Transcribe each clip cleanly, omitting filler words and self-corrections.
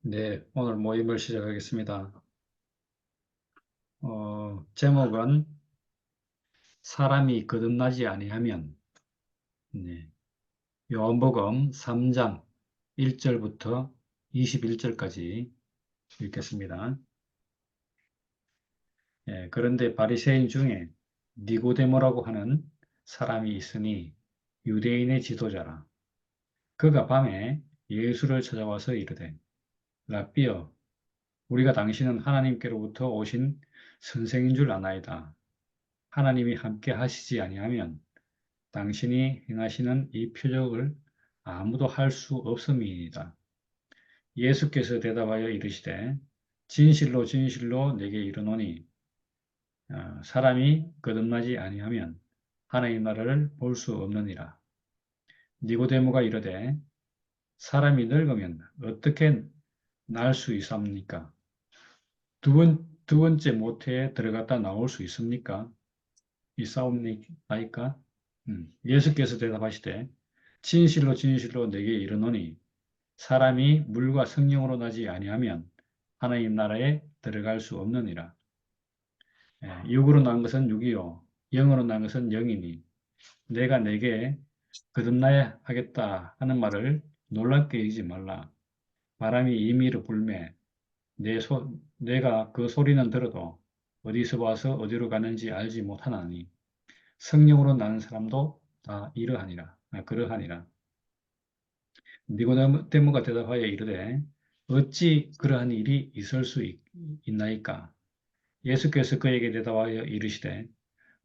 네, 오늘 모임을 시작하겠습니다. 제목은 사람이 거듭나지 아니하면, 네, 요한복음 3장 1절부터 21절까지 읽겠습니다. 그런데 바리새인 중에 니고데모라고 하는 사람이 있으니 유대인의 지도자라. 그가 밤에 예수를 찾아와서 이르되, 라삐여, 우리가 당신은 하나님께로부터 오신 선생인 줄 아나이다. 하나님이 함께 하시지 아니하면 당신이 행하시는 이 표적을 아무도 할 수 없음이니이다. 예수께서 대답하여 이르시되 진실로 진실로 내게 이르노니 사람이 거듭나지 아니하면 하나님 나라를 볼 수 없느니라. 니고데모가 이르되 사람이 늙으면 어떻게 날 수 있습니까? 두 번째 모태에 들어갔다 나올 수 있습니까? 있사옵나이까? 예수께서 대답하시되 진실로 진실로 내게 이르노니 사람이 물과 성령으로 나지 아니하면 하나님 나라에 들어갈 수 없느니라. 육으로 난 것은 육이요 영으로 난 것은 영이니 내가 내게 거듭나야 하겠다 하는 말을 놀랍게 여기지 말라. 바람이 임의로 불매 내가 그 소리는 들어도 어디서 와서 어디로 가는지 알지 못하나니 성령으로 나는 사람도 다 이러하니라. 그러하니라. 니고데모가 대답하여 이르되 어찌 그러한 일이 있을 수 있나이까? 예수께서 그에게 대답하여 이르시되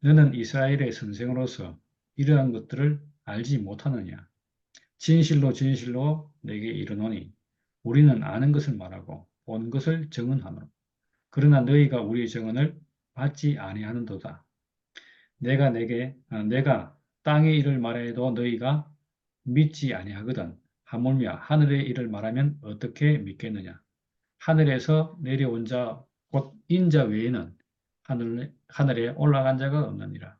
너는 이스라엘의 선생으로서 이러한 것들을 알지 못하느냐? 진실로 진실로 내게 이르노니 우리는 아는 것을 말하고 본 것을 증언하노라. 그러나 너희가 우리의 증언을 받지 아니하는도다. 내가 땅의 일을 말해도 너희가 믿지 아니하거든. 하물며 하늘의 일을 말하면 어떻게 믿겠느냐? 하늘에서 내려온 자, 곧 인자 외에는 하늘에 올라간 자가 없느니라.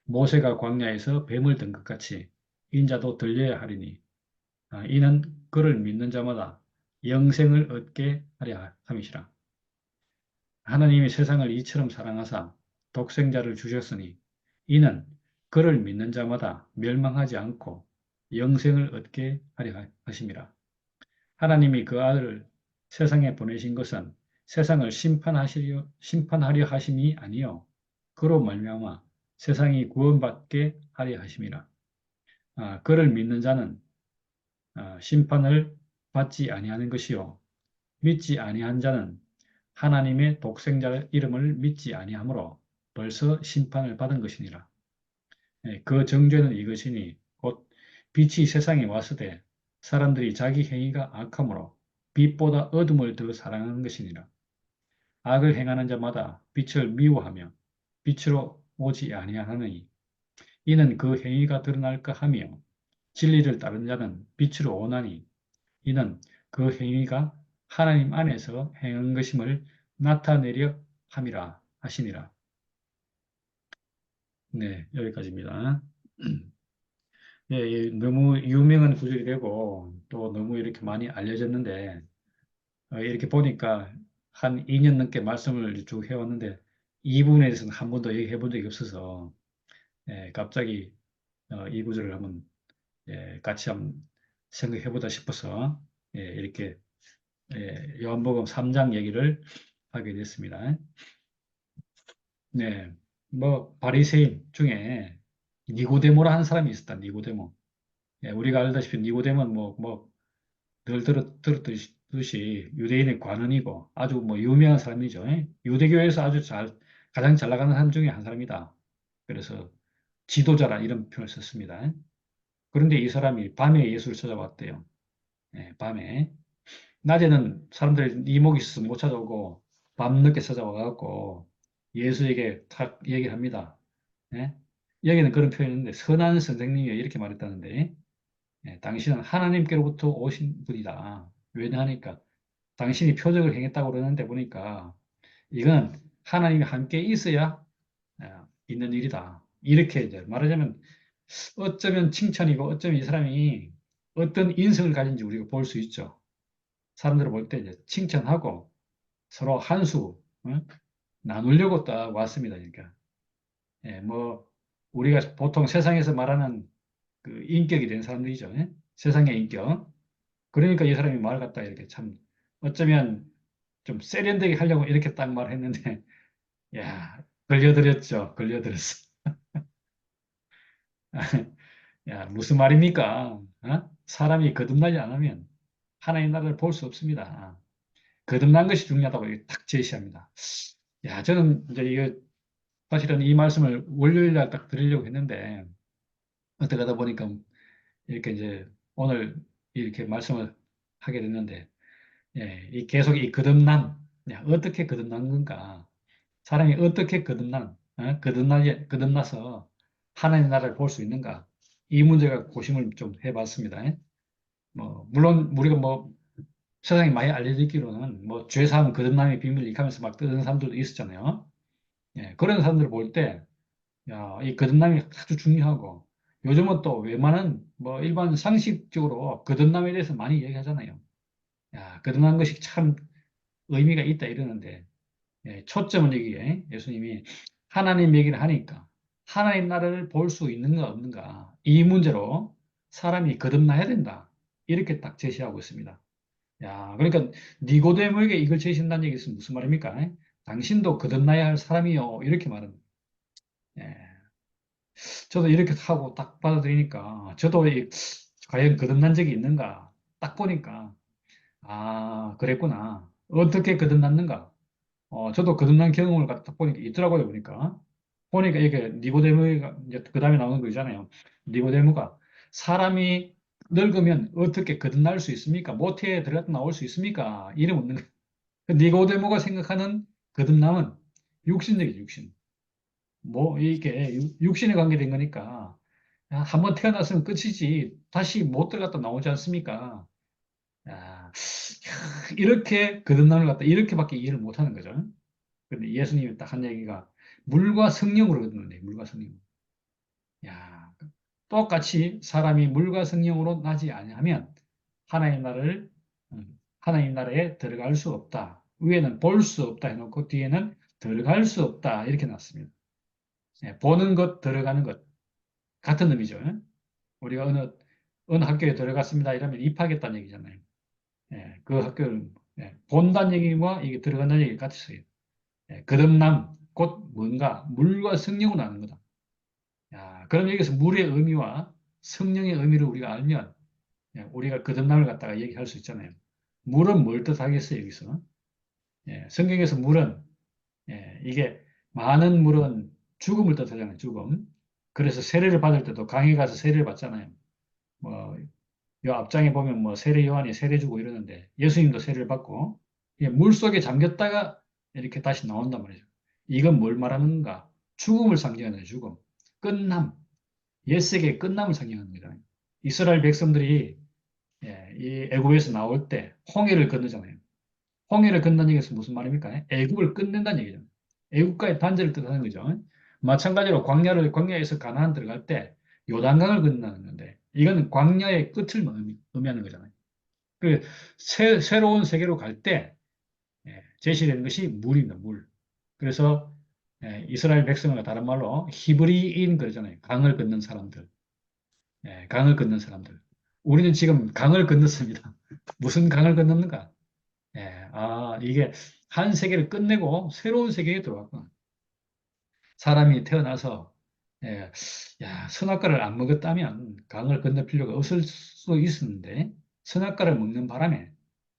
모세가 광야에서 뱀을 든 것 같이 인자도 들려야 하리니, 이는 그를 믿는 자마다 영생을 얻게 하려 함이시라. 하나님이 세상을 이처럼 사랑하사 독생자를 주셨으니 이는 그를 믿는 자마다 멸망하지 않고 영생을 얻게 하려 하심이라. 하나님이 그 아들을 세상에 보내신 것은 세상을 심판하려 하심이 아니요 그로 말미암아 세상이 구원받게 하려 하심이라. 그를 믿는 자는 심판을 받지 아니하는 것이요 믿지 아니한 자는 하나님의 독생자 이름을 믿지 아니하므로 벌써 심판을 받은 것이니라. 그 정죄는 이것이니 곧 빛이 세상에 왔으되 사람들이 자기 행위가 악함으로 빛보다 어둠을 더 사랑하는 것이니라. 악을 행하는 자마다 빛을 미워하며 빛으로 오지 아니하느니 이는 그 행위가 드러날까 하며 진리를 따른 자는 빛으로 오나니 이는 그 행위가 하나님 안에서 행한 것임을 나타내려 함이라 하시니라. 네, 여기까지입니다. 예, 너무 유명한 구절이 되고 또 너무 이렇게 많이 알려졌는데 이렇게 보니까 한 2년 넘게 말씀을 쭉 해왔는데 이 부분에 대해서는 한 번도 얘기해 본 적이 없어서 갑자기 이 구절을 한번 같이 한번 생각해 보다 싶어서 이렇게 요한복음 3장 얘기를 하게 됐습니다. 네, 뭐 바리새인 중에 니고데모라 하는 사람이 있었다. 니고데모. 우리가 알다시피 니고데모는 늘 들었듯이 유대인의 관원이고 아주 뭐 유명한 사람이죠. 유대교에서 가장 잘 나가는 사람 중에 한 사람이다. 그래서 지도자라 이런 표현을 썼습니다. 그런데 이 사람이 밤에 예수를 찾아왔대요. 밤에. 낮에는 사람들이 이목이 있어서 못 찾아오고 밤늦게 찾아와갖고 예수에게 탁 얘기를 합니다. 예? 여기는 그런 표현인데 선한 선생님이 이렇게 말했다는데 당신은 하나님께로부터 오신 분이다. 왜냐하니까 당신이 표적을 행했다고 그러는데 보니까 이건 하나님이 함께 있어야 있는 일이다. 이렇게 이제 말하자면 어쩌면 칭찬이고 어쩌면 이 사람이 어떤 인성을 가진지 우리가 볼 수 있죠. 사람들을 볼 때 이제 칭찬하고 서로 한수 나누려고 딱 왔습니다. 그러니까 예, 뭐 우리가 보통 세상에서 말하는 그 인격이 된 사람들이죠. 예? 세상의 인격. 그러니까 이 사람이 말 갖다 이렇게 참 어쩌면 좀 세련되게 하려고 이렇게 딱 말했는데 야 걸려들었죠. 걸려들었어. 야 무슨 말입니까? 어? 사람이 거듭나지 않으면 하나님 나라를 볼 수 없습니다. 거듭난 것이 중요하다고 이렇게 딱 제시합니다. 야 저는 이제 이거 사실은 이 말씀을 월요일 날 딱 드리려고 했는데 어떻게 하다 보니까 이렇게 이제 오늘 이렇게 말씀을 하게 됐는데 예, 이 계속 이 거듭남, 야, 어떻게 거듭난 건가? 사람이 어떻게 거듭나서 하나님 나라를 볼 수 있는가? 이 문제가 고심을 좀 해봤습니다. 예. 뭐, 물론 우리가 뭐 세상에 많이 알려지기로는 뭐 죄사함 거듭남의 비밀 이렇게 하면서 막 뜨는 사람들도 있었잖아요. 예, 그런 사람들을 볼 때, 야, 이 거듭남이 아주 중요하고 요즘은 또 웬만한 뭐 일반 상식적으로 거듭남에 대해서 많이 얘기하잖아요. 야, 거듭난 것이 참 의미가 있다 이러는데 예, 초점은 여기에 예수님이 하나님 얘기를 하니까 하나님 나라를 볼 수 있는가 없는가 이 문제로 사람이 거듭나야 된다 이렇게 딱 제시하고 있습니다. 야, 그러니까 니고데모에게 이걸 제시한다는 얘기는 무슨 말입니까? 당신도 거듭나야 할 사람이요 이렇게 말합니다. 예, 저도 이렇게 하고 딱 받아들이니까 저도 과연 거듭난 적이 있는가 딱 보니까 아 그랬구나 어떻게 거듭났는가 저도 거듭난 경험을 갖다 보니까 있더라고요, 보니까 이게 니고데모가 이제 그 다음에 나오는 거 있잖아요. 니고데모가 사람이 늙으면 어떻게 거듭날 수 있습니까? 모태에 들어갔다 나올 수 있습니까? 이름 없는 거. 그 니고데모가 생각하는 거듭남은 육신적이죠, 육신. 뭐 이게 육신에 관계된 거니까 한번 태어났으면 끝이지 다시 못 들어갔다 나오지 않습니까? 야, 이렇게 거듭남을 갖다 이렇게밖에 이해를 못 하는 거죠. 근데 예수님이 딱 한 얘기가 물과 성령으로 거듭난대. 물과 성령. 야, 똑같이 사람이 물과 성령으로 나지 아니하면 하나님 나라를 하나님 나라에 들어갈 수 없다. 위에는 볼 수 없다 해놓고 뒤에는 들어갈 수 없다 이렇게 놨습니다. 예, 보는 것, 들어가는 것 같은 의미죠. 우리가 어느 학교에 들어갔습니다 이러면 입학했다는 얘기잖아요. 예, 그 학교를 본다는 얘기와 이게 들어간다는 얘기 같이 써요. 거듭남, 곧 뭔가 물과 성령으로 나는 거다. 야, 그럼 여기서 물의 의미와 성령의 의미를 우리가 알면 우리가 거듭남을 갖다가 얘기할 수 있잖아요. 물은 뭘 뜻하겠어요, 여기서? 성경에서 물은 이게 많은 물은 죽음을 뜻하잖아요, 죽음. 그래서 세례를 받을 때도 강에 가서 세례를 받잖아요. 뭐, 요 앞장에 보면 뭐 세례 요한이 세례 주고 이러는데 예수님도 세례를 받고 물 속에 잠겼다가 이렇게 다시 나온단 말이죠. 이건 뭘 말하는가? 죽음을 상징하는 죽음. 끝남. 옛세계의 끝남을 상징하는 거잖아요. 이스라엘 백성들이 이 애굽에서 나올 때 홍해를 건너잖아요. 홍해를 건너는 얘기는 무슨 말입니까? 애굽을 끝낸다는 얘기죠. 애굽과의 단절을 뜻하는 거죠. 마찬가지로 광야에서 가나안 들어갈 때 요단강을 건너는 건데 이건 광야의 끝을 의미하는 거잖아요. 그 새로운 세계로 갈 때 제시되는 것이 물입니다. 물. 그래서 이스라엘 백성과 다른 말로 히브리인 그러잖아요. 강을 건넌 사람들. 강을 건넌 사람들. 우리는 지금 강을 건넜습니다. 무슨 강을 건넜는가? 이게 한 세계를 끝내고 새로운 세계에 들어왔구나. 사람이 태어나서, 예, 야, 선악과를 안 먹었다면 강을 건널 필요가 없을 수 있었는데, 선악과를 먹는 바람에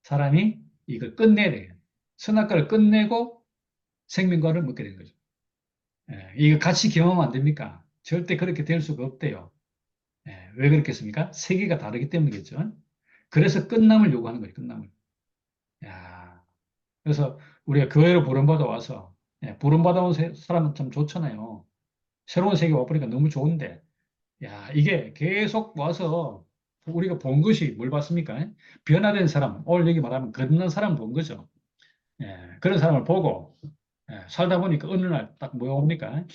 사람이 이걸 끝내야 돼요. 선악과를 끝내고 생명과를 먹게 된 거죠. 이거 같이 경험하면 안 됩니까? 절대 그렇게 될 수가 없대요. 왜 그렇겠습니까? 세계가 다르기 때문이겠죠. 그래서 끝남을 요구하는 거예요, 끝남을. 야, 그래서 우리가 교회로 부름받아 와서, 부름받아 온 사람은 참 좋잖아요. 새로운 세계 와보니까 너무 좋은데, 야, 이게 계속 와서 우리가 본 것이 뭘 봤습니까? 변화된 사람, 오늘 여기 말하면 거듭난 사람 본 거죠. 그런 사람을 보고, 살다 보니까 어느 날 딱 뭐가 옵니까?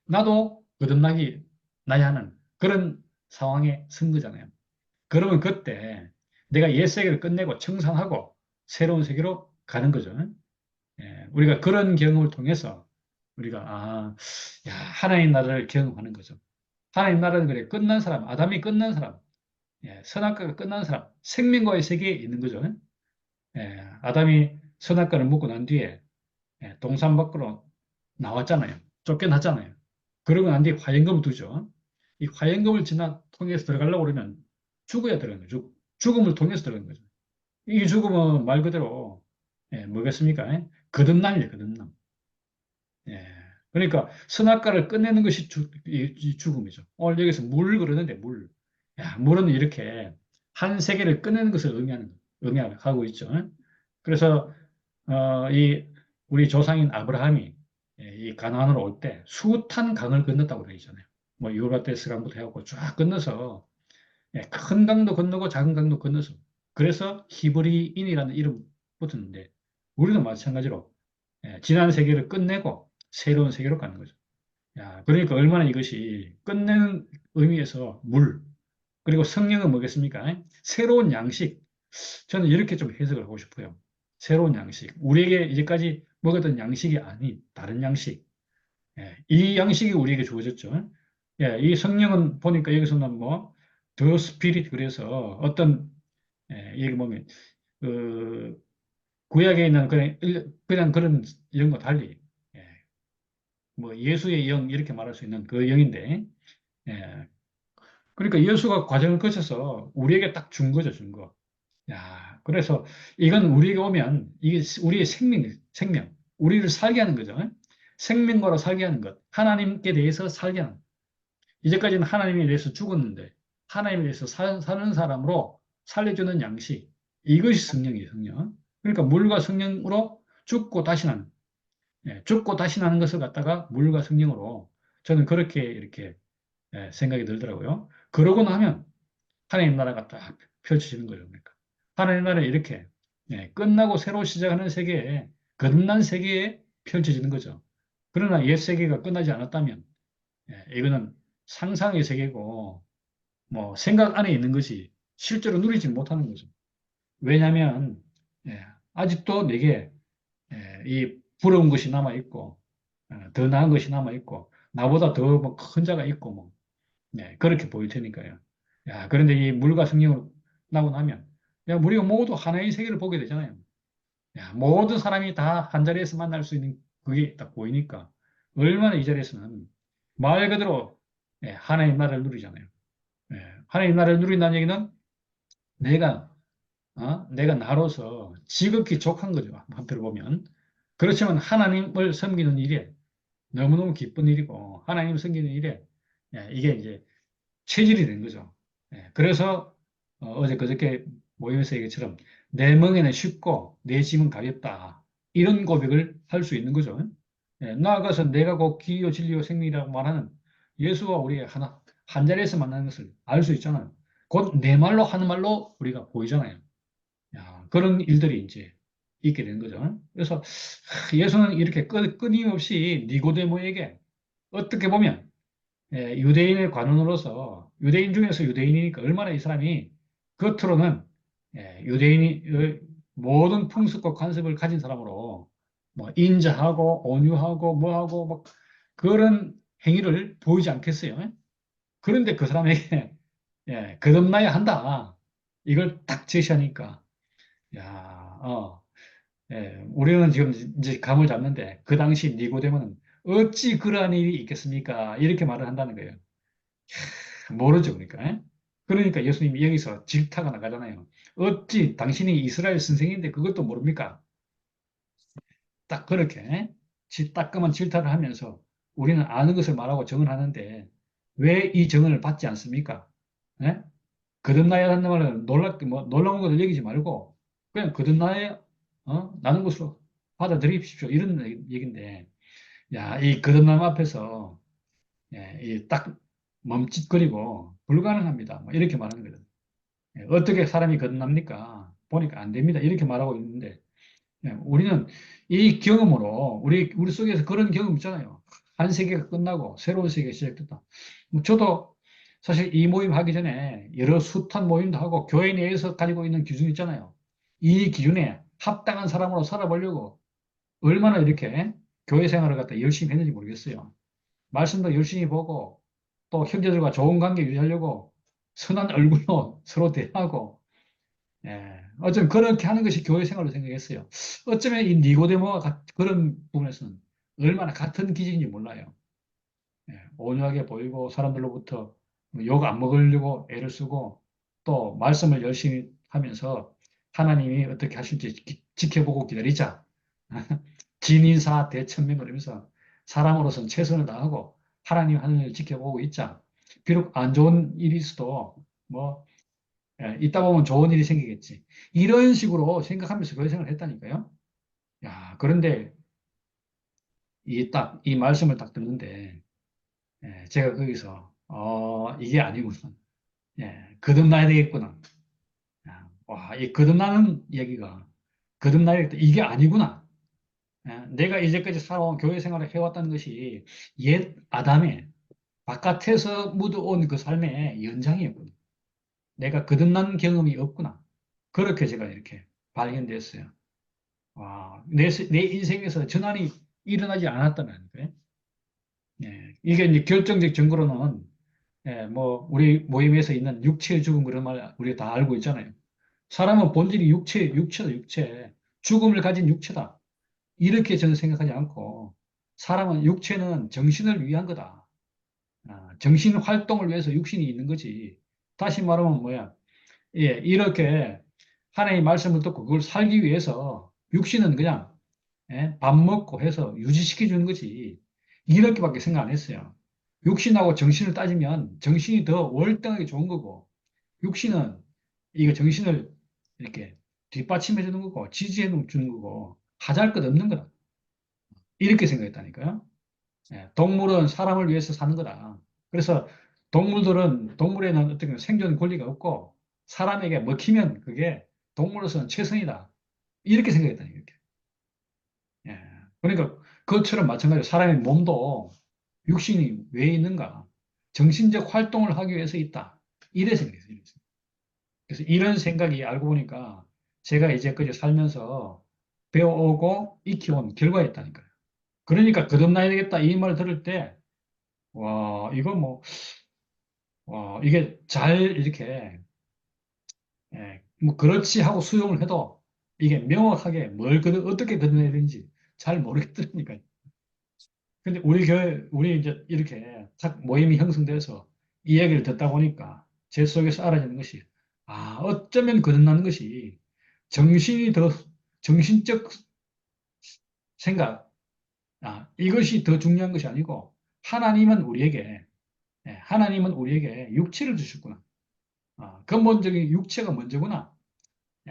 나도 거듭나기 나야 하는 그런 상황에 선 거잖아요. 그러면 그때 내가 옛세계를 끝내고 청산하고 새로운 세계로 가는 거죠. 우리가 그런 경험을 통해서 우리가 야, 하나님 나라를 경험하는 거죠. 하나님 나라는 그래 끝난 사람, 아담이 끝난 사람, 선악과가 끝난 사람, 생명과의 세계에 있는 거죠. 아담이 선악과를 먹고 난 뒤에 동산 밖으로 나왔잖아요. 쫓겨났잖아요. 그러고 난 뒤에 화영금을 두죠. 이 화영금을 통해서 들어가려고 그러면 죽어야 들어가는 거죠. 죽음을 통해서 들어가는 거죠. 이 죽음은 말 그대로 뭐겠습니까? 거듭남이에요, 거듭남. 예. 그러니까 선악과를 끝내는 것이 이 죽음이죠. 오늘 여기서 물 그러는데 물. 야, 물은 이렇게 한 세계를 끝내는 것을 의미하고 있죠. 그래서 이 우리 조상인 아브라함이 이 가나안으로 올 때 숱한 강을 건넜다고 그러잖아요. 뭐 유브라테스 강부터 해갖고 쫙 건너서 큰 강도 건너고 작은 강도 건너서 그래서 히브리인이라는 이름 붙었는데 우리도 마찬가지로 지난 세계를 끝내고 새로운 세계로 가는 거죠. 야, 그러니까 얼마나 이것이 끝내는 의미에서 물 그리고 성령은 뭐겠습니까? 새로운 양식. 저는 이렇게 좀 해석을 하고 싶어요. 새로운 양식. 우리에게 이제까지 먹었던 양식이 아닌 다른 양식. 이 양식이 우리에게 주어졌죠. 이 성령은 보니까 여기서는 뭐, 더 스피릿 그래서 어떤, 여기 보면, 그, 구약에 있는 그냥 그런 영과 달리, 예, 뭐, 예수의 영, 이렇게 말할 수 있는 그 영인데, 예, 그러니까 예수가 과정을 거쳐서 우리에게 딱 준 거죠, 준 거. 야, 그래서 이건 우리에게 오면 이게 우리의 생명, 우리를 살게 하는 거죠. 생명과로 살게 하는 것, 하나님께 대해서 살게 하는 것. 이제까지는 하나님에 대해서 죽었는데 하나님에 대해서 사는 사람으로 살려주는 양식, 이것이 성령이에요, 성령. 그러니까 물과 성령으로 죽고 다시 나는, 죽고 다시 나는 것을 갖다가 물과 성령으로 저는 그렇게 이렇게 생각이 들더라고요. 그러고 나면 하나님 나라가 딱 펼쳐지는 거예요. 그러니까. 하나님 나라는 이렇게 끝나고 새로 시작하는 세계에 거듭난 세계에 펼쳐지는 거죠. 그러나 옛 세계가 끝나지 않았다면 이거는 상상의 세계고 뭐 생각 안에 있는 것이 실제로 누리지 못하는 거죠. 왜냐하면 아직도 내게 이 부러운 것이 남아 있고 더 나은 것이 남아 있고 나보다 더 큰 자가 있고 뭐 그렇게 보일 테니까요. 야, 그런데 이 물과 성령을 나고 나면, 우리가 모두 하나의 세계를 보게 되잖아요. 야, 모든 사람이 다 한 자리에서 만날 수 있는 그게 딱 보이니까, 얼마나 이 자리에서는 말 그대로 하나의 나라를 누리잖아요. 하나의 나라를 누린다는 얘기는 내가, 내가 나로서 지극히 족한 거죠. 한편으로 보면. 그렇지만 하나님을 섬기는 일에 너무너무 기쁜 일이고, 하나님을 섬기는 일에 이게 이제 체질이 된 거죠. 그래서 제 그저께 모임에서 얘기처럼 내 멍에는 쉽고 내 짐은 가볍다. 이런 고백을 할 수 있는 거죠. 나아가서 내가 곧 길이요 진리요 생명이라고 말하는 예수와 우리의 한 자리에서 만나는 것을 알 수 있잖아요. 곧 내 말로 하는 말로 우리가 보이잖아요. 야, 그런 일들이 이제 있게 되는 거죠. 그래서 예수는 이렇게 끊임없이 니고데모에게 어떻게 보면 유대인의 관원으로서 유대인 중에서 유대인이니까 얼마나 이 사람이 겉으로는 유대인이 모든 풍습과 관습을 가진 사람으로 뭐 인자하고 온유하고 뭐하고 막 그런 행위를 보이지 않겠어요. 그런데 그 사람에게 거듭나야 한다. 이걸 딱 제시하니까 야, 우리는 지금 이제 감을 잡는데 그 당시 니고데모는 어찌 그러한 일이 있겠습니까? 이렇게 말을 한다는 거예요. 모르죠, 그러니까. 그러니까 예수님이 여기서 질타가 나가잖아요. 어찌 당신이 이스라엘 선생인데 그것도 모릅니까? 딱 그렇게 따끔한 질타를 하면서 우리는 아는 것을 말하고 정언하는데 왜 이 정언을 받지 않습니까? 예? 거듭나야 한다는 말은 놀라운 것을 여기지 말고 그냥 거듭나야 나는 것으로 받아들이십시오. 이런 얘기인데 야, 이 거듭남 앞에서 이딱 멈칫거리고 불가능합니다. 뭐 이렇게 말하는 거예요. 어떻게 사람이 거듭납니까? 보니까 안 됩니다. 이렇게 말하고 있는데 우리는 이 경험으로 우리 속에서 그런 경험 있잖아요. 한 세계가 끝나고 새로운 세계가 시작됐다. 뭐 저도 사실 이 모임 하기 전에 여러 숱한 모임도 하고 교회 내에서 가지고 있는 기준 있잖아요. 이 기준에 합당한 사람으로 살아보려고 얼마나 이렇게 교회 생활을 갖다 열심히 했는지 모르겠어요. 말씀도 열심히 보고 또 형제들과 좋은 관계 유지하려고 선한 얼굴로 서로 대하고 예, 어쩌면 그렇게 하는 것이 교회 생활로 생각했어요. 어쩌면 이 니고데모와 그런 부분에서는 얼마나 같은 기질인지 몰라요. 예, 온유하게 보이고 사람들로부터 욕 안 먹으려고 애를 쓰고 또 말씀을 열심히 하면서 하나님이 어떻게 하실지 지켜보고 기다리자. 진인사 대천명 그러면서 사람으로서는 최선을 다하고 하나님 하늘을 지켜보고 있자. 비록 안 좋은 일이 있어도 뭐 있다 보면 좋은 일이 생기겠지. 이런 식으로 생각하면서 교회 생활을 했다니까요. 야, 그런데 이 말씀을 딱 듣는데 제가 거기서 이게 아니구나. 거듭나야 되겠구나. 야, 와, 이 거듭나는 얘기가 거듭나야 되겠다. 이게 아니구나. 내가 이제까지 살아온 교회 생활을 해왔다는 것이 옛 아담의 바깥에서 묻어온 그 삶의 연장이었구나. 내가 거듭난 경험이 없구나. 그렇게 제가 이렇게 발견됐어요. 와, 내 인생에서 전환이 일어나지 않았다면, 그래? 이게 이제 결정적 증거로는, 뭐, 우리 모임에서 있는 육체의 죽음 그런 말 우리가 다 알고 있잖아요. 사람은 본질이 육체다, 육체. 죽음을 가진 육체다. 이렇게 저는 생각하지 않고, 사람은 육체는 정신을 위한 거다. 정신 활동을 위해서 육신이 있는 거지. 다시 말하면 뭐야? 이렇게 하나님의 말씀을 듣고 그걸 살기 위해서 육신은 그냥 밥 먹고 해서 유지시켜 주는 거지. 이렇게밖에 생각 안 했어요. 육신하고 정신을 따지면 정신이 더 월등하게 좋은 거고, 육신은 이거 정신을 이렇게 뒷받침해 주는 거고, 지지해 주는 거고, 하잘 것 없는 거다. 이렇게 생각했다니까요. 동물은 사람을 위해서 사는 거다. 그래서 동물에는 어떻게 생존 권리가 없고, 사람에게 먹히면 그게 동물로서는 최선이다. 이렇게 생각했다니까요. 예. 그러니까 그것처럼 마찬가지로 사람의 몸도 육신이 왜 있는가? 정신적 활동을 하기 위해서 있다. 이래 생각했어요. 그래서 이런 생각이 알고 보니까 제가 이제까지 살면서 배워오고 익혀온 결과였다니까요. 그러니까 거듭나야 되겠다 이 말 들을 때, 와, 이거 뭐, 와, 이게 잘 이렇게, 뭐 그렇지 하고 수용을 해도 이게 명확하게 어떻게 거듭나야 되는지 잘 모르겠더라니까요. 근데 우리 교회, 우리 이제 이렇게 탁 모임이 형성돼서 이 얘기를 듣다 보니까 제 속에서 알아지는 것이, 어쩌면 거듭나는 것이 정신이 더, 정신적 생각, 이것이 더 중요한 것이 아니고 하나님은 우리에게 육체를 주셨구나. 근본적인 육체가 먼저구나.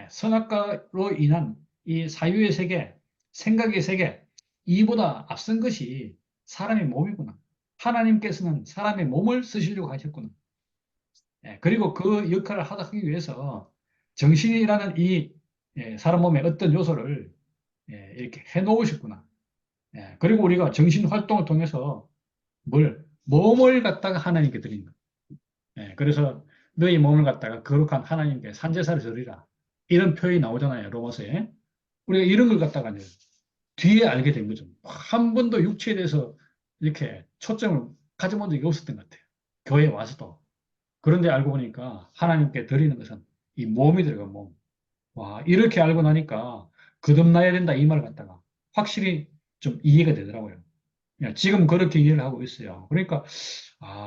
선악과로 인한 이 사유의 세계, 생각의 세계, 이보다 앞선 것이 사람의 몸이구나. 하나님께서는 사람의 몸을 쓰시려고 하셨구나. 그리고 그 역할을 하기 위해서 정신이라는 이 사람 몸의 어떤 요소를 이렇게 해 놓으셨구나. 그리고 우리가 정신 활동을 통해서 몸을 갖다가 하나님께 드린다. 그래서 너희 몸을 갖다가 거룩한 하나님께 산제사를 드리라. 이런 표현이 나오잖아요, 로마서에. 우리가 이런 걸 갖다가 이제 뒤에 알게 된 거죠. 한 번도 육체에 대해서 이렇게 초점을 가져본 적이 없었던 것 같아요. 교회에 와서도. 그런데 알고 보니까 하나님께 드리는 것은 이 몸이 들어간 몸. 와, 이렇게 알고 나니까 거듭나야 된다 이 말을 갖다가 확실히 좀 이해가 되더라고요. 지금 그렇게 이해를 하고 있어요. 그러니까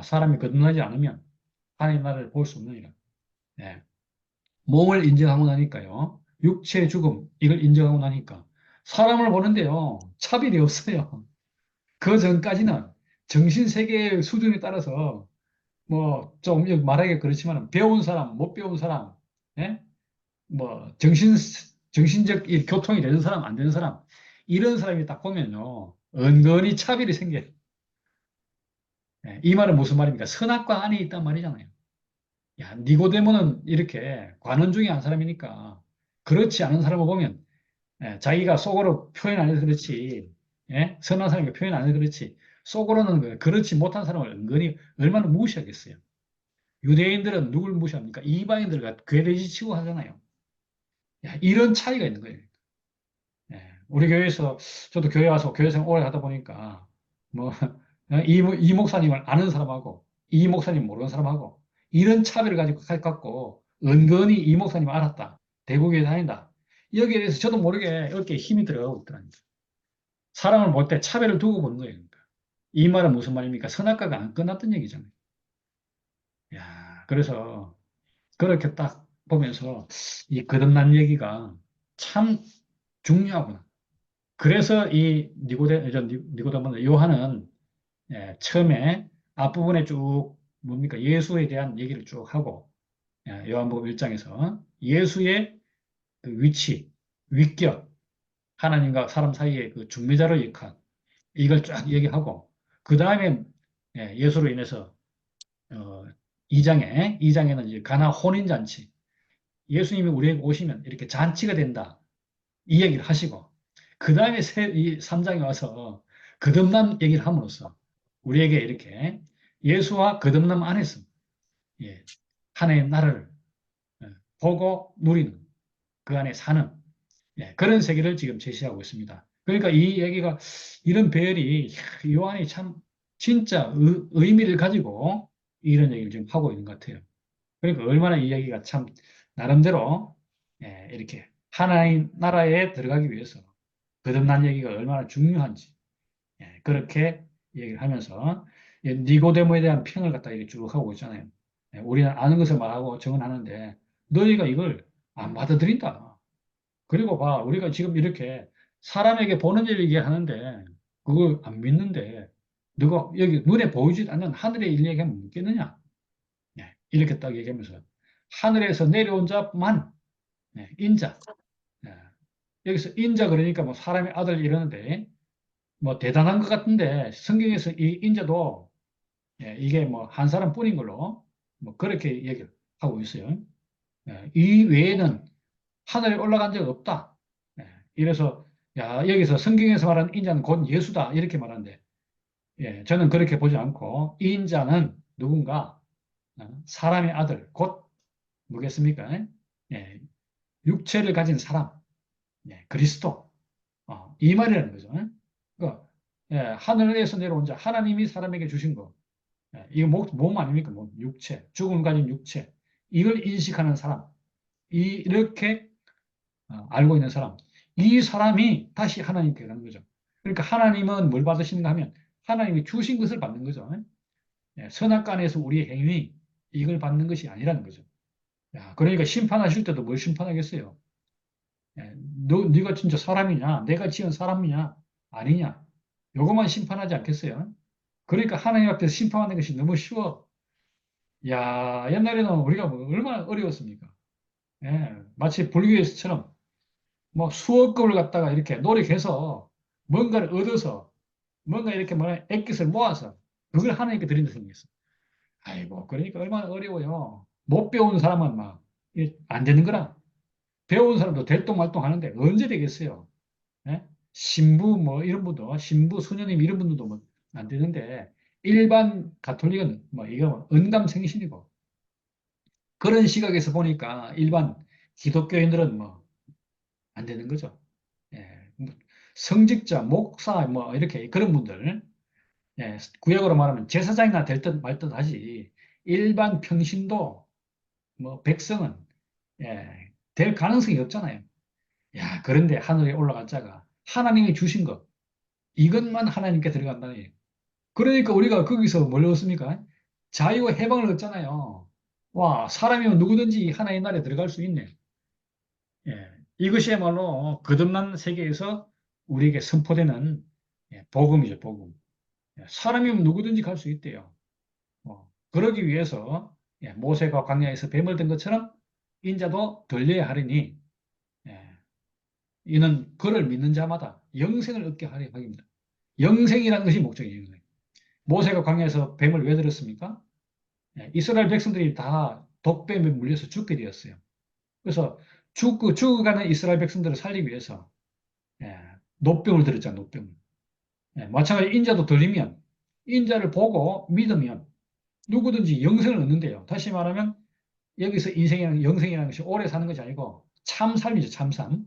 사람이 거듭나지 않으면 하나님 나라를 볼 수 없느니라. 예. 몸을 인정하고 나니까요. 육체의 죽음 이걸 인정하고 나니까 사람을 보는데요. 차별이 없어요. 그 전까지는 정신 세계의 수준에 따라서 뭐 좀 말하기 그렇지만 배운 사람, 못 배운 사람, 예? 뭐 정신적 이 교통이 되는 사람, 안 되는 사람 이런 사람이 딱 보면요. 은근히 차별이 생겨요. 이 말은 무슨 말입니까? 선악과 안에 있단 말이잖아요. 야, 니고데모는 이렇게 관원 중에 한 사람이니까 그렇지 않은 사람을 보면 자기가 속으로 표현 안 해서 그렇지, 선한 사람이 표현 안 해서 그렇지, 속으로는 그렇지 못한 사람을 은근히 얼마나 무시하겠어요. 유대인들은 누굴 무시합니까? 이방인들과 괴돼지 치고 하잖아요. 야, 이런 차이가 있는 거예요. 우리 교회에서, 저도 교회 와서 교회 생활 오래 하다 보니까, 뭐, 이 목사님을 아는 사람하고, 이 목사님 모르는 사람하고, 이런 차별을 가지고 갖고, 은근히 이 목사님을 알았다. 대구교회 다닌다. 여기에 대해서 저도 모르게 어깨에 힘이 들어가고 있더라고요. 사람을 볼 때 차별을 두고 보는 거예요. 그러니까. 이 말은 무슨 말입니까? 선악과가 안 끝났던 얘기잖아요. 야, 그래서 그렇게 딱 보면서 이 거듭난 얘기가 참 중요하구나. 그래서 이 니고데모는 요한은 처음에 앞부분에 쭉 뭡니까? 예수에 대한 얘기를 쭉 하고 요한복음 1장에서 예수의 그 위치, 위격, 하나님과 사람 사이의 그 중매자로의 역할 이걸 쫙 얘기하고 그 다음에 예수로 인해서 어, 2장에는 이제 가나 혼인잔치 예수님이 우리에게 오시면 이렇게 잔치가 된다. 이 얘기를 하시고, 그 다음에 이 3장에 와서 거듭남 얘기를 함으로써 우리에게 이렇게 예수와 거듭남 안에서 예, 하나의 나라를 보고 누리는 그 안에 사는 그런 세계를 지금 제시하고 있습니다. 그러니까 이 얘기가 이런 배열이 요한이 참 진짜 의미를 가지고 이런 얘기를 지금 하고 있는 것 같아요. 그러니까 얼마나 이 얘기가 참 나름대로 이렇게 하나의 나라에 들어가기 위해서 거듭난 얘기가 얼마나 중요한지 그렇게 얘기를 하면서 니고데모에 대한 평을 갖다 이렇게 쭉 하고 있잖아요. 우리는 아는 것을 말하고 정언하는데 너희가 이걸 안 받아들인다. 그리고 봐, 우리가 지금 이렇게 사람에게 보는 일 얘기하는데 그걸 안 믿는데 너가 여기 눈에 보이지 않는 하늘의 일 얘기하면 믿겠느냐? 이렇게 딱 얘기하면서 하늘에서 내려온 자만 인자. 예, 여기서 인자 그러니까 뭐 사람의 아들 이러는데 뭐 대단한 것 같은데 성경에서 이 인자도 이게 뭐 한 사람뿐인 걸로 뭐 그렇게 얘기를 하고 있어요. 이 외에는 하늘에 올라간 적 없다. 이래서 야 여기서 성경에서 말하는 인자는 곧 예수다 이렇게 말하는데 저는 그렇게 보지 않고 이 인자는 누군가 사람의 아들 곧 뭐겠습니까? 예, 육체를 가진 사람, 그리스도 이 말이라는 거죠. 그러니까 하늘에서 내려온 자 하나님이 사람에게 주신 거 이거 몸 아닙니까? 몸, 육체, 죽음 가진 육체 이걸 인식하는 사람 이렇게 알고 있는 사람 이 사람이 다시 하나님께 가는 거죠. 그러니까 하나님은 뭘 받으시는가 하면 하나님이 주신 것을 받는 거죠. 선악간에서 우리의 행위 이걸 받는 것이 아니라는 거죠. 야, 그러니까 심판하실 때도 뭘 심판하겠어요? 네가 진짜 사람이냐? 내가 지은 사람이냐? 아니냐? 요것만 심판하지 않겠어요? 그러니까 하나님 앞에서 심판하는 것이 너무 쉬워. 야, 옛날에는 우리가 뭐 얼마나 어려웠습니까? 마치 불교에서처럼 뭐 수억 겁을 갖다가 이렇게 노력해서 뭔가를 얻어서 뭔가 이렇게 뭐 액기스를 모아서 그걸 하나님께 드린다 생각했어. 아이고, 그러니까 얼마나 어려워요. 못 배운 사람은 막 안 되는 거라. 배운 사람도 될똥말똥 하는데 언제 되겠어요? 예? 신부 뭐 이런 분도 신부 수녀님 이런 분들도 뭐 안 되는데 일반 가톨릭은 뭐 이거 뭐 언감생신이고 그런 시각에서 보니까 일반 기독교인들은 뭐 안 되는 거죠. 뭐 성직자, 목사 뭐 이렇게 그런 분들 구약으로 말하면 제사장이나 될 듯 말 듯 하지 일반 평신도 뭐 백성은 될 가능성이 없잖아요. 야, 그런데 하늘에 올라간 자가 하나님이 주신 것 이것만 하나님께 들어간다니. 그러니까 우리가 거기서 뭘 얻습니까? 자유와 해방을 얻잖아요. 와, 사람이면 누구든지 하나의 나라에 들어갈 수 있네. 이것이야말로 거듭난 세계에서 우리에게 선포되는 복음이죠, 복음. 사람이면 누구든지 갈 수 있대요. 그러기 위해서 모세가 광야에서 뱀을 든 것처럼 인자도 들려야 하리니 예, 이는 그를 믿는 자마다 영생을 얻게 하려 합니다. 영생이라는 것이 목적이에요. 모세가 광야에서 뱀을 왜 들었습니까? 이스라엘 백성들이 다 독뱀에 물려서 죽게 되었어요. 그래서 죽어가는 이스라엘 백성들을 살리기 위해서 노병을 들었잖아요. 노병을. 마찬가지로 인자도 들리면 인자를 보고 믿으면 누구든지 영생을 얻는데요. 다시 말하면 여기서 인생이라는 영생이라는 것이 오래 사는 것이 아니고 참 삶이죠. 참 삶.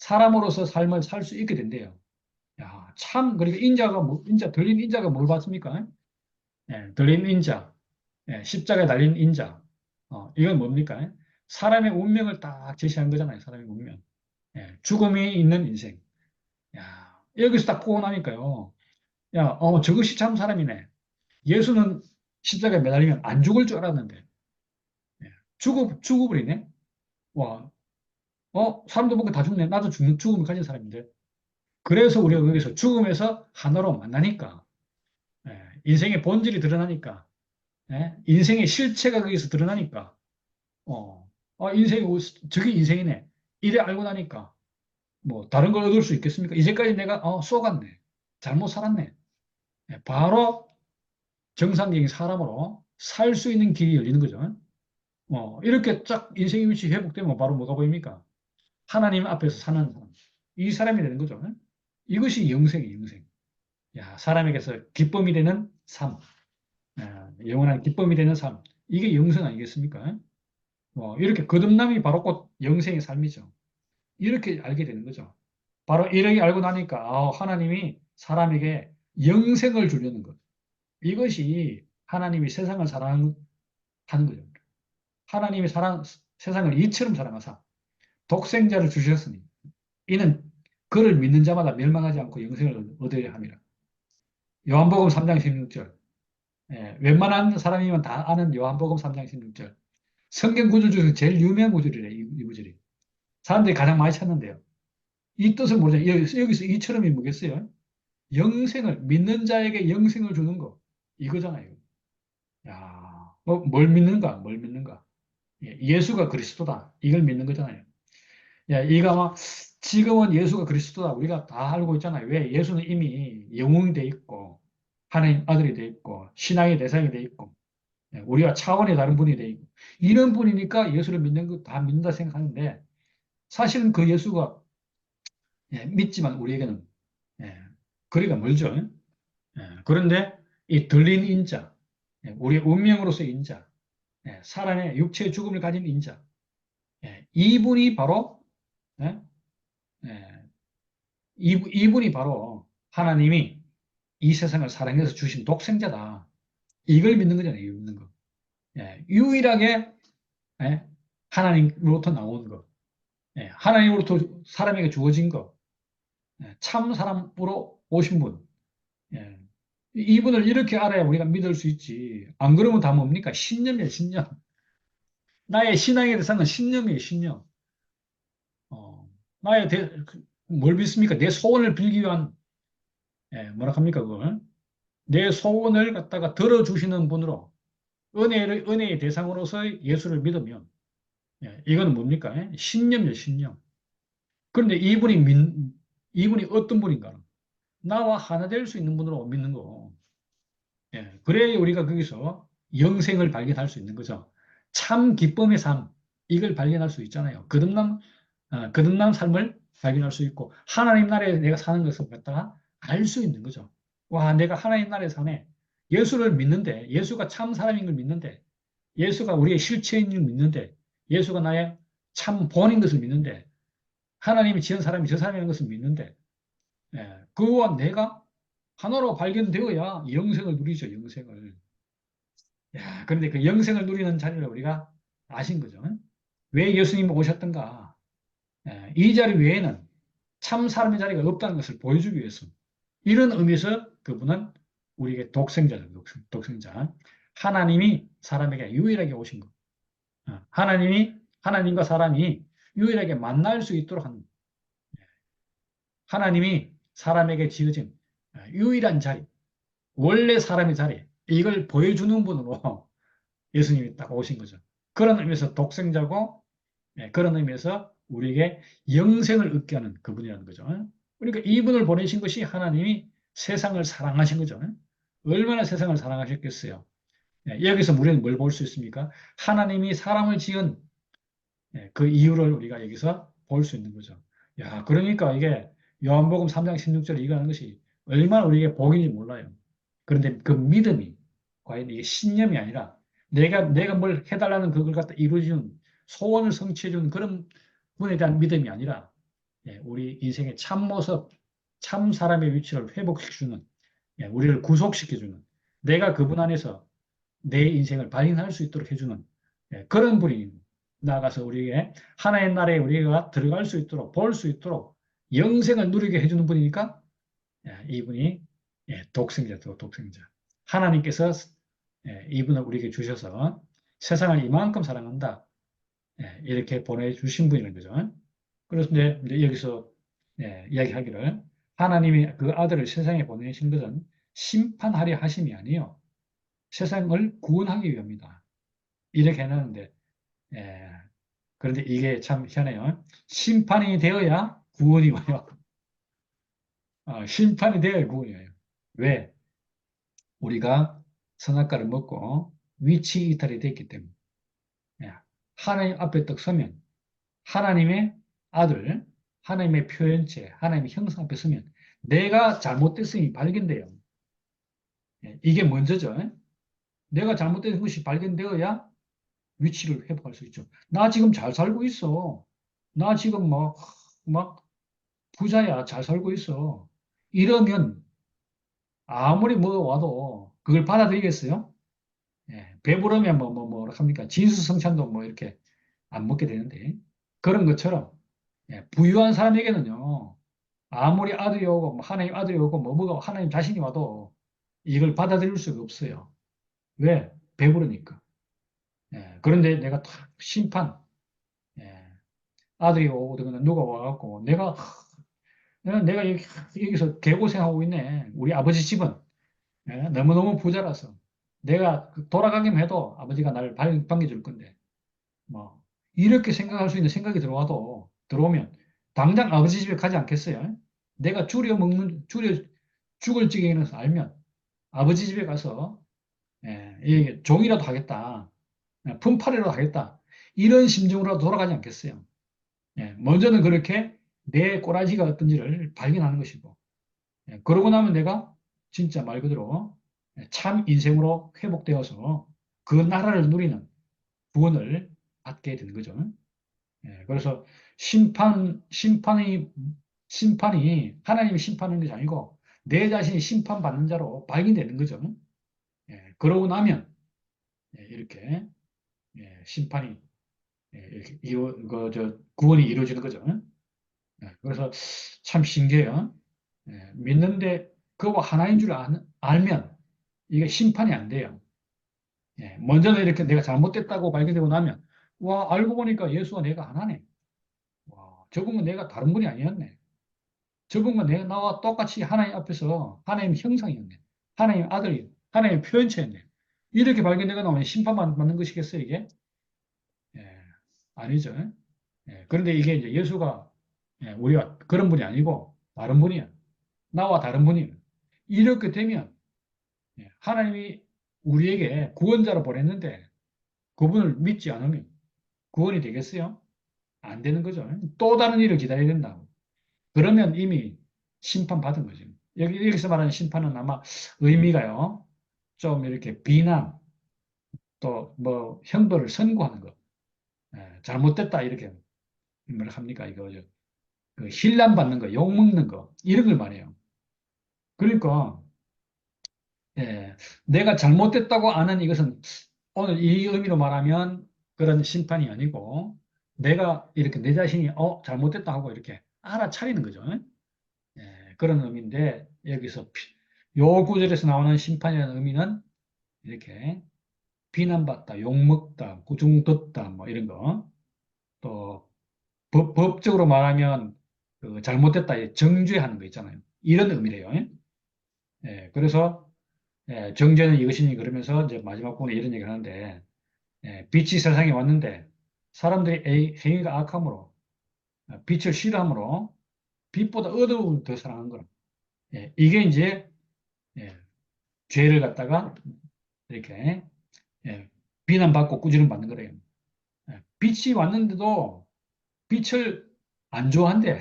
사람으로서 삶을 살 수 있게 된대요. 야, 참, 그러니까 들린 인자가 뭘 봤습니까? 예, 들린 인자, 예, 십자가에 달린 인자. 이건 뭡니까? 사람의 운명을 딱 제시한 거잖아요. 사람의 운명. 예, 죽음이 있는 인생. 야, 여기서 딱 보고 나니까요. 야, 저것이 참 사람이네. 예수는 십자가에 매달리면 안 죽을 줄 알았는데, 예, 죽어버리네? 와, 사람도 보니까 다 죽네. 나도 죽음을 가진 사람인데. 그래서 우리가 거기서 죽음에서 하나로 만나니까, 예, 인생의 본질이 드러나니까, 예, 인생의 실체가 거기서 드러나니까, 인생이, 저게 인생이네. 이래 알고 나니까, 뭐, 다른 걸 얻을 수 있겠습니까? 이제까지 내가, 쏘갔네. 잘못 살았네. 예, 바로 정상적인 사람으로 살 수 있는 길이 열리는 거죠. 이렇게 쫙 인생의 위치 회복되면 바로 뭐가 보입니까? 하나님 앞에서 사는 사람. 이 사람이 되는 거죠. 이것이 영생이에요, 영생. 야, 사람에게서 기쁨이 되는 삶. 영원한 기쁨이 되는 삶. 이게 영생 아니겠습니까? 이렇게 거듭남이 바로 곧 영생의 삶이죠. 이렇게 알게 되는 거죠. 바로 이렇게 알고 나니까 하나님이 사람에게 영생을 주려는 것. 이것이 하나님이 세상을 사랑하는 거죠. 하나님이 세상을 이처럼 사랑하사 독생자를 주셨으니 이는 그를 믿는 자마다 멸망하지 않고 영생을 얻어야 함이라. 요한복음 3장 16절. 예, 웬만한 사람이면 다 아는 요한복음 3장 16절. 성경 구절 중에서 제일 유명한 구절이래, 이 구절이. 사람들이 가장 많이 찾는데요. 이 뜻을 모르죠. 여기서 이처럼이 뭐겠어요? 영생을, 믿는 자에게 영생을 주는 거. 이거잖아요. 야, 뭘 믿는가? 뭘 믿는가? 예수가 그리스도다. 이걸 믿는 거잖아요. 야, 이거 아마 지금은 예수가 그리스도다. 우리가 다 알고 있잖아요. 왜? 예수는 이미 영웅이 돼 있고, 하나님 아들이 돼 있고, 신앙의 대상이 돼 있고, 우리와 차원이 다른 분이 돼 있고, 이런 분이니까 예수를 믿는 거 다 믿는다 생각하는데, 사실은 그 예수가 믿지만 우리에게는 거리가 멀죠. 그런데 이 들린 인자, 우리의 운명으로서의 인자, 사람의 육체의 죽음을 가진 인자, 이분이 바로 예, 예, 이분이 바로 하나님이 이 세상을 사랑해서 주신 독생자다. 이걸 믿는 거잖아요. 이걸 믿는 거. 유일하게 예, 하나님으로부터 나온 거, 하나님으로부터 사람에게 주어진 거, 참 사람으로 오신 분. 예. 이분을 이렇게 알아야 우리가 믿을 수 있지. 안 그러면 다 뭡니까? 신념이에요, 신념. 나의 신앙의 대상은 신념이에요, 신념. 어, 뭘 믿습니까? 내 소원을 빌기 위한, 뭐라 합니까, 그걸? 내 소원을 갖다가 들어주시는 분으로, 은혜의 대상으로서 예수를 믿으면, 이거는 뭡니까? 신념이에요, 신념. 그런데 이분이 어떤 분인가? 나와 하나 될 수 있는 분으로 믿는 거. 그래야 우리가 거기서 영생을 발견할 수 있는 거죠. 참 기쁨의 삶, 이걸 발견할 수 있잖아요. 거듭난 삶을 발견할 수 있고, 하나님 나라에 내가 사는 것을 갖다가 알 수 있는 거죠. 와, 내가 하나님 나라에 사네. 예수를 믿는데, 예수가 참 사람인 걸 믿는데, 예수가 우리의 실체인 걸 믿는데, 예수가 나의 참 본인 것을 믿는데, 하나님이 지은 사람이 저 사람이라는 것을 믿는데, 그와 내가 하나로 발견되어야 영생을 누리죠, 영생을. 야, 그런데 그 영생을 누리는 자리를 우리가 아신 거죠. 왜 예수님이 오셨던가? 이 자리 외에는 참 사람의 자리가 없다는 것을 보여주기 위해서. 이런 의미에서 그분은 우리에게 독생자죠, 독생자. 하나님이 사람에게 유일하게 오신 것. 하나님과 사람이 유일하게 만날 수 있도록 한, 하나님이 사람에게 지어진 유일한 자리, 원래 사람의 자리, 이걸 보여주는 분으로 예수님이 딱 오신 거죠. 그런 의미에서 독생자고, 그런 의미에서 우리에게 영생을 얻게 하는 그분이라는 거죠. 그러니까 이분을 보내신 것이 하나님이 세상을 사랑하신 거죠. 얼마나 세상을 사랑하셨겠어요. 여기서 우리는 뭘 볼 수 있습니까? 하나님이 사람을 지은 그 이유를 우리가 여기서 볼 수 있는 거죠. 야, 그러니까 이게 요한복음 3장 16절에 이거 하는 것이 얼마나 우리에게 복인지 몰라요. 그런데 그 믿음이 과연 이게 신념이 아니라 내가 뭘 해달라는 그걸 갖다 이루어주는 소원을 성취해주는 그런 분에 대한 믿음이 아니라 우리 인생의 참모습, 참 사람의 위치를 회복시켜주는, 우리를 구속시켜주는, 내가 그분 안에서 내 인생을 발견할 수 있도록 해주는 그런 분이 나아가서 우리에게 하나의 나라에 우리가 들어갈 수 있도록 볼 수 있도록 영생을 누리게 해주는 분이니까 이분이 독생자죠, 독생자. 하나님께서 이분을 우리에게 주셔서 세상을 이만큼 사랑한다. 이렇게 보내주신 분이라는 거죠. 그래서 이제 여기서 이야기하기를 하나님이 그 아들을 세상에 보내신 것은 심판하려 하심이 아니요 세상을 구원하기 위함이다. 이렇게 해놨는데 예, 그런데 이게 참 희한해요. 심판이 되어야 구원이 와요. 심판이 되어야 구원이 와요. 왜? 우리가 선악과를 먹고 위치 이탈이 됐기 때문에 예, 하나님 앞에 딱 서면 하나님의 아들, 하나님의 표현체, 하나님의 형상 앞에 서면 내가 잘못됐음이 발견돼요. 이게 먼저죠. 내가 잘못된 것이 발견되어야 위치를 회복할 수 있죠. 나 지금 잘 살고 있어. 나 지금 막 부자야. 잘 살고 있어. 이러면 아무리 뭐 와도 그걸 받아들이겠어요? 배부르면 뭐라 합니까? 진수성찬도 뭐 이렇게 안 먹게 되는데. 그런 것처럼 부유한 사람에게는요. 아무리 아들이 오고 뭐 하나님 아들이 오고 뭐가 하나님 자신이 와도 이걸 받아들일 수가 없어요. 왜? 배부르니까. 그런데 내가 탁 심판, 예, 아들이 오거든 누가 와갖고 내가 여기서 개고생하고 있네. 우리 아버지 집은 너무너무 부자라서 내가 돌아가기만 해도 아버지가 나를 반겨줄 건데 뭐 이렇게 생각할 수 있는 생각이 들어오면 당장 아버지 집에 가지 않겠어요? 내가 줄여 죽을 지경에는 알면 아버지 집에 가서 이게 종이라도 하겠다. 품팔이라도 하겠다. 이런 심정으로 돌아가지 않겠어요? 먼저는 그렇게 내 꼬라지가 어떤지를 발견하는 것이고, 그러고 나면 내가 진짜 말 그대로 참 인생으로 회복되어서 그 나라를 누리는 구원을 받게 되는 거죠. 그래서 심판이 하나님이 심판하는 것이 아니고 내 자신이 심판받는 자로 발견되는 거죠. 그러고 나면 이렇게 심판이 이렇게 구원이 이루어지는 거죠. 그래서 참 신기해요. 믿는데 그거 하나인 줄 알면 이게 심판이 안 돼요. 먼저는 이렇게 내가 잘못됐다고 발견되고 나면 와 알고 보니까 예수가 내가 하나네. 와 저분은 내가 다른 분이 아니었네. 저분은 내가 나와 똑같이 하나님 앞에서 하나님 형상이었네. 하나님 아들이 하나님의 표현체였네. 이렇게 발견되고 나면 심판만 받는 것이겠어요 이게? 예, 아니죠. 그런데 이게 이제 예수가 우리가 그런 분이 아니고 다른 분이야. 나와 다른 분이에요. 이렇게 되면 하나님이 우리에게 구원자로 보냈는데 그분을 믿지 않으면 구원이 되겠어요? 안 되는 거죠. 또 다른 일을 기다려야 된다. 그러면 이미 심판받은 거죠. 여기서 말하는 심판은 아마 의미가요. 좀 이렇게 비난 또 뭐 형벌을 선고하는 거. 잘못됐다 이렇게 뭐라 합니까? 이거 그 힐난 받는 거, 욕 먹는 거 이런 걸 말해요. 그러니까 내가 잘못됐다고 아는 이것은 오늘 이 의미로 말하면 그런 심판이 아니고 내가 이렇게 내 자신이 잘못됐다 하고 이렇게 알아차리는 거죠. 그런 의미인데 여기서 요 구절에서 나오는 심판이라는 의미는 이렇게 비난받다, 욕먹다, 꾸중듣다 뭐 이런 거. 또 법적으로 말하면 그 잘못됐다 정죄하는 거 있잖아요. 이런 의미래요. 그래서 정죄는 이것이니 그러면서 이제 마지막 부분에 이런 얘기를 하는데 빛이 세상에 왔는데 사람들이 행위가 악함으로 빛을 싫어함으로 빛보다 어두움을 더 사랑한 거라. 이게 이제 예, 죄를 갖다가 이렇게 비난받고 꾸지람 받는 거래요. 빛이 왔는데도 빛을 안 좋아한대.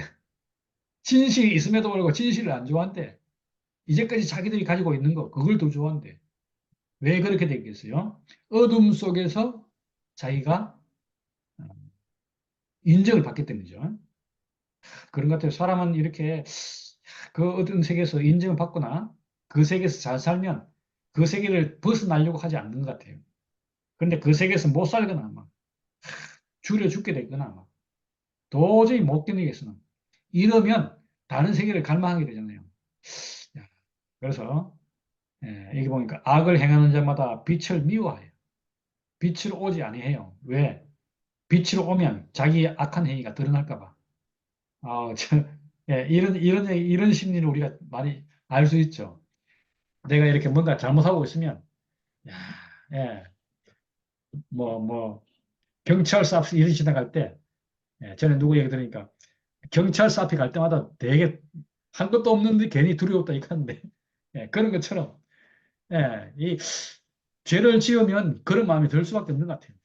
진실이 있음에도 불구하고 진실을 안 좋아한대. 이제까지 자기들이 가지고 있는 거 그걸 더 좋아한대. 왜 그렇게 됐겠어요? 어둠 속에서 자기가 인정을 받기 때문이죠. 그런 것 같아요. 사람은 이렇게 그 어떤 세계에서 인정을 받거나 그 세계에서 잘 살면 그 세계를 벗어나려고 하지 않는 것 같아요. 그런데 그 세계에서 못 살거나 막 줄여 죽게 되거나 막 도저히 못 견디겠어요. 이러면 다른 세계를 갈망하게 되잖아요. 야, 그래서 여기 보니까 악을 행하는 자마다 빛을 미워해요. 빛을 오지 아니해요. 왜? 빛으로 오면 자기의 악한 행위가 드러날까 봐. 이런 심리를 우리가 많이 알 수 있죠. 내가 이렇게 뭔가 잘못하고 있으면, 야, 예, 뭐, 경찰서 앞에서 일을 지나갈 때, 전에 누구 얘기 들으니까, 경찰서 앞에 갈 때마다 되게 한 것도 없는데 괜히 두려웠다 이카는데, 그런 것처럼, 이 죄를 지으면 그런 마음이 들 수밖에 없는 것 같아요.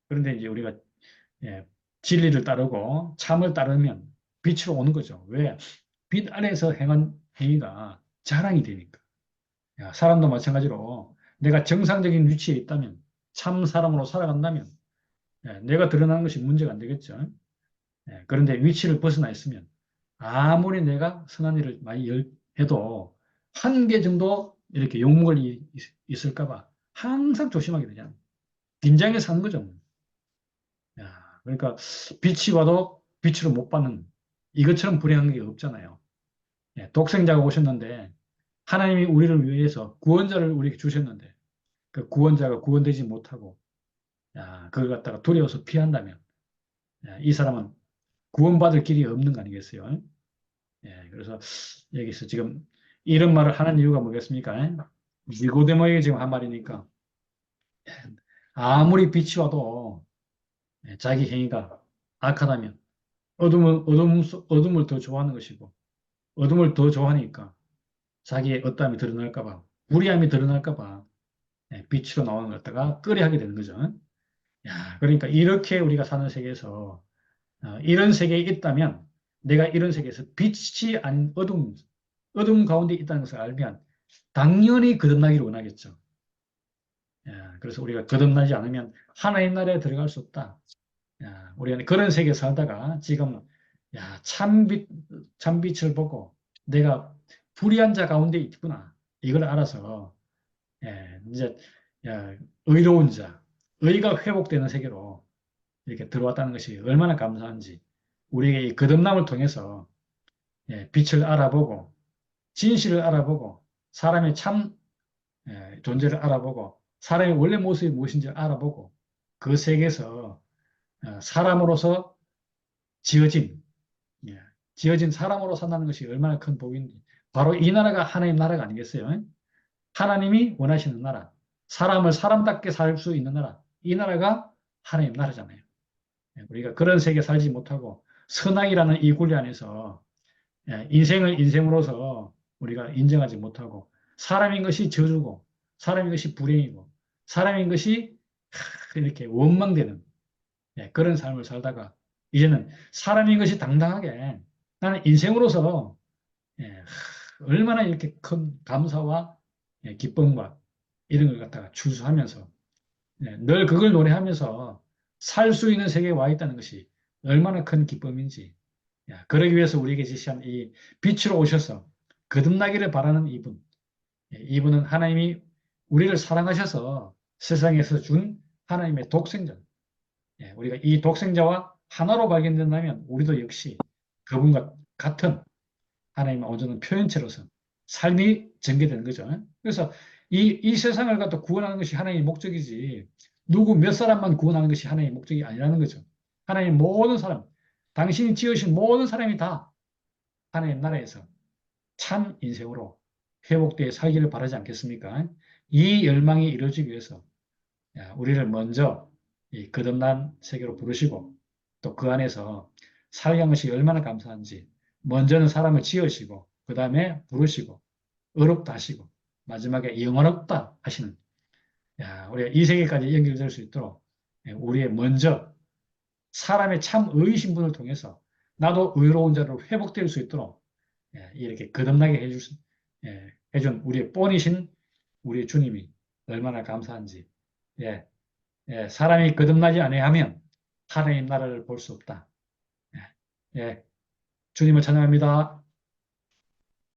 그런데 이제 우리가, 예, 진리를 따르고 참을 따르면 빛으로 오는 거죠. 왜? 빛 안에서 행한 행위가 자랑이 되니까. 야, 사람도 마찬가지로 내가 정상적인 위치에 있다면, 참 사람으로 살아간다면, 내가 드러나는 것이 문제가 안 되겠죠. 그런데 위치를 벗어나 있으면 아무리 내가 선한 일을 많이 해도 한 개 정도 이렇게 욕먹을 있을까 봐 항상 조심하게 되잖아요. 긴장해 사는 거죠. 야, 그러니까 빛이 와도 빛으로 못 받는 이것처럼 불행한 게 없잖아요. 독생자가 오셨는데 하나님이 우리를 위해서 구원자를 우리에게 주셨는데 그 구원자가 구원되지 못하고 그걸 갖다가 두려워서 피한다면 이 사람은 구원받을 길이 없는 거 아니겠어요? 그래서 여기서 지금 이런 말을 하는 이유가 뭐겠습니까? 니고데모에게 지금 한 말이니까 아무리 빛이 와도 자기 행위가 악하다면 어둠을 더 좋아하는 것이고 어둠을 더 좋아하니까 자기의 어떠함이 드러날까 봐 불의함이 드러날까 봐 빛으로 나오는 것 갖다가 꺼려하게 되는 거죠. 그러니까 이렇게 우리가 사는 세계에서 이런 세계에 있다면 내가 이런 세계에서 빛이 아닌 어둠 가운데 있다는 것을 알면 당연히 거듭나기를 원하겠죠. 그래서 우리가 거듭나지 않으면 하나님 나라에 들어갈 수 없다. 우리가 그런 세계에 살다가 지금 참빛, 참빛을 보고 내가 불의한 자 가운데 있구나. 이걸 알아서 이제 의로운 자, 의가 회복되는 세계로 이렇게 들어왔다는 것이 얼마나 감사한지 우리에게 이 거듭남을 통해서 빛을 알아보고 진실을 알아보고 사람의 참 존재를 알아보고 사람의 원래 모습이 무엇인지를 알아보고 그 세계에서 사람으로서 지어진 지어진 사람으로 산다는 것이 얼마나 큰 복인지 바로 이 나라가 하나님 나라가 아니겠어요? 하나님이 원하시는 나라 사람을 사람답게 살 수 있는 나라 이 나라가 하나님 나라잖아요. 우리가 그런 세계 살지 못하고 선악이라는 이 굴레 안에서 인생을 인생으로서 우리가 인정하지 못하고 사람인 것이 저주고 사람인 것이 불행이고 사람인 것이 이렇게 원망되는 그런 삶을 살다가 이제는 사람인 것이 당당하게 나는 인생으로서 예, 얼마나 이렇게 큰 감사와 기쁨과 이런 걸 갖다가 추수하면서 늘 그걸 노래하면서 살 수 있는 세계에 와 있다는 것이 얼마나 큰 기쁨인지 그러기 위해서 우리에게 지시한 이 빛으로 오셔서 거듭나기를 바라는 이분 이분은 하나님이 우리를 사랑하셔서 세상에서 준 하나님의 독생자 우리가 이 독생자와 하나로 발견된다면 우리도 역시 그분과 같은 하나님의 온전한 표현체로서 삶이 전개되는 거죠. 그래서 이 세상을 갖다 구원하는 것이 하나님의 목적이지 누구 몇 사람만 구원하는 것이 하나님의 목적이 아니라는 거죠. 하나님 모든 사람, 당신이 지으신 모든 사람이 다 하나님 나라에서 참 인생으로 회복되어 살기를 바라지 않겠습니까? 이 열망이 이루어지기 위해서 우리를 먼저 이 거듭난 세계로 부르시고 또 그 안에서 살아간 것이 얼마나 감사한지 먼저는 사람을 지으시고 그 다음에 부르시고 의롭다 하시고 마지막에 영원롭다 하시는 우리가 이 세계까지 연결될 수 있도록 우리의 먼저 사람의 참 의이신 분을 통해서 나도 의로운 자로 회복될 수 있도록 이렇게 거듭나게 해준 우리의 본이신 우리 주님이 얼마나 감사한지 사람이 거듭나지 아니하면 하나님 나라를 볼 수 없다. 예, 주님을 찬양합니다.